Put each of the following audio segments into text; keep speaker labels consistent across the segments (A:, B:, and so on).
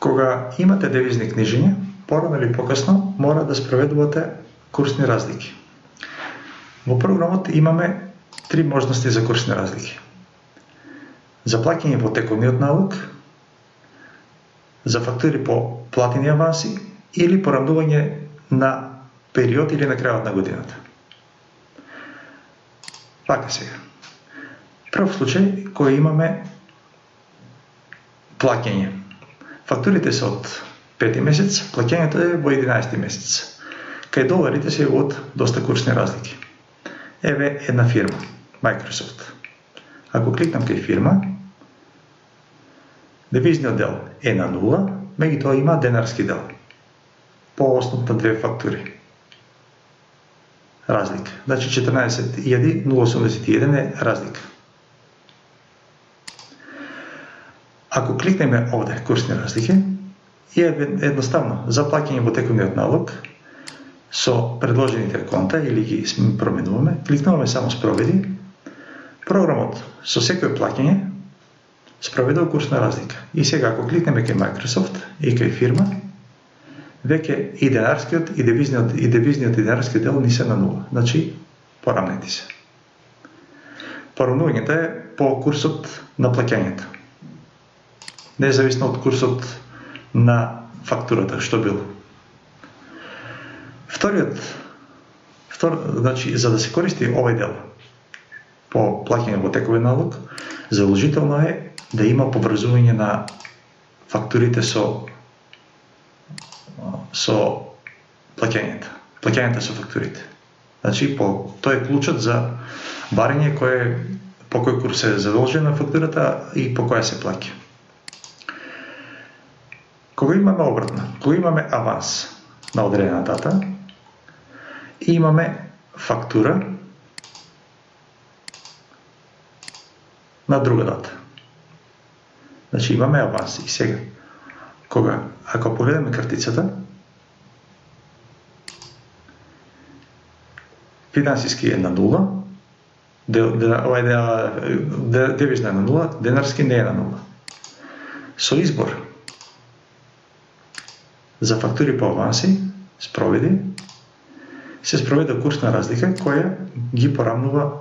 A: Кога имате девизни книжиња, порано или покасно мора да спроведувате курсни разлики. Во програмот имаме три можности за курсни разлики. За плаќање во тековниот налог, за фактури по платени аванси или порамнување на период или на крајот на годината. Вака сега. Прв случај кој имаме плаќање. Фактурите се од 5 месец, плаќањето е во 11 месец. Кај доларите се од доста курсни разлики. Еве една фирма, Microsoft. Ако кликнам кај фирма, девизниот дел е на 0, меѓутоа има денарски дел по основ на две фактури. Разлика. Значи 14.081 е разлика. Ако кликнеме овде курсни разлики, е едноставно за плаќање во тековниот налог со предложените конта или ги променуваме, кликнуваме само спроведи, програмот со секој плаќање спроведува курсна разлика. И сега ако кликнеме кај Microsoft и кај фирма, веќе и денарскиот и девизниот и денарскиот дел не се на 0, значи порамнети се. Порамнувањето е по курсот на плаќањето, независно од курсот на фактурата што било. Значи, за да се користи овој дел по плаќање во тековен налог, задолжително е да има поврзување на фактурите со плаќањата со фактурите. Значи, тој е клучот за барање по кој курс е задолжена фактурата и по која се плаќа. Кога имаме обратно, кога имаме аванс на одредена дата и имаме фактура на друга дата. Значи имаме аванс и сега. Ако погледаме картицата, финансиски е на 0, девизна е на 0, денарски не е на 0. Со избор за фактури по аванси, спроведи, се спроведе курсна разлика која ги порамнува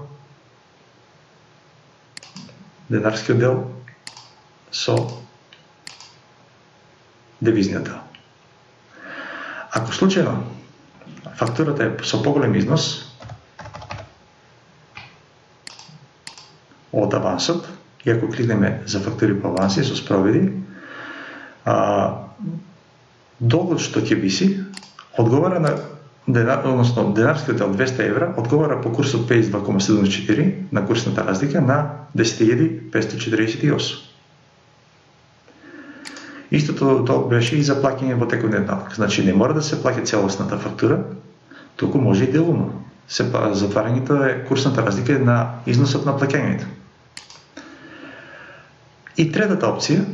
A: денарскиот дел со девизниот дел. Ако случајно фактурата е со поголем износ од авансот, и ако кликнеме за фактури по аванси со спроведи, долгот што ќе виси одговара на денарскиот дел 200 евра одговара по курсот 52,74 на курсната разлика на 10.548. Истото тоа беше и за плаќање во тековниот налог. Значи не мора да се плаќа целосната фактура, туку може и делумно. Затварањето е курсната разлика на износот на плаќањето. И третата опција,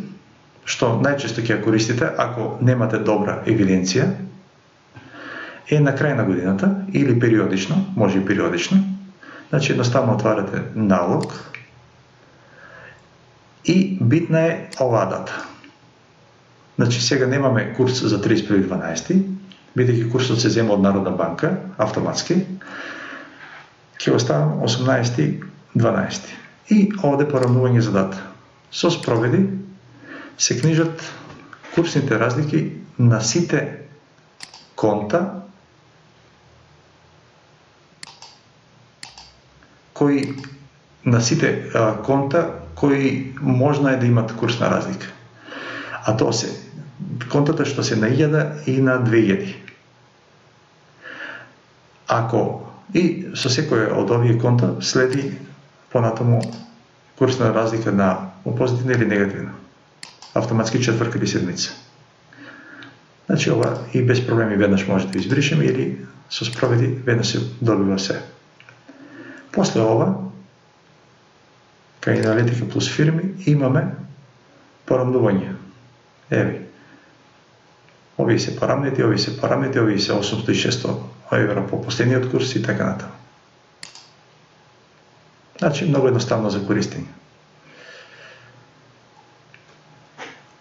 A: што најчесто ќе ја користите ако немате добра евиденција, е на крај на годината или периодично, може и периодично. Значи едноставно отварате налог и битна е оваа дата. Значи сега немаме курс за 31.12, бидејќи курсот се зема од Народна банка автоматски, ќе оставам 18.12. И овде порамнување за дата. Со спроведи се книжат курсните разлики на сите конта кои можно е да имат курсна разлика. А тоа се контата што се на 1000 и на 2000. Ако и со секој од овие конта следи понатаму курсна разлика на позитивна или негативна. Автоматски четвртка или седмица. Значи ова и без проблеми веднаш може да избришеме или со спроведи веднаш се добива се. После ова, кај аналитика плюс фирми, имаме порамнување. Еви, овие се параметри, овие се 800 и 600 евра по последниот курс и така натаму. Значи, многу едноставно за користење.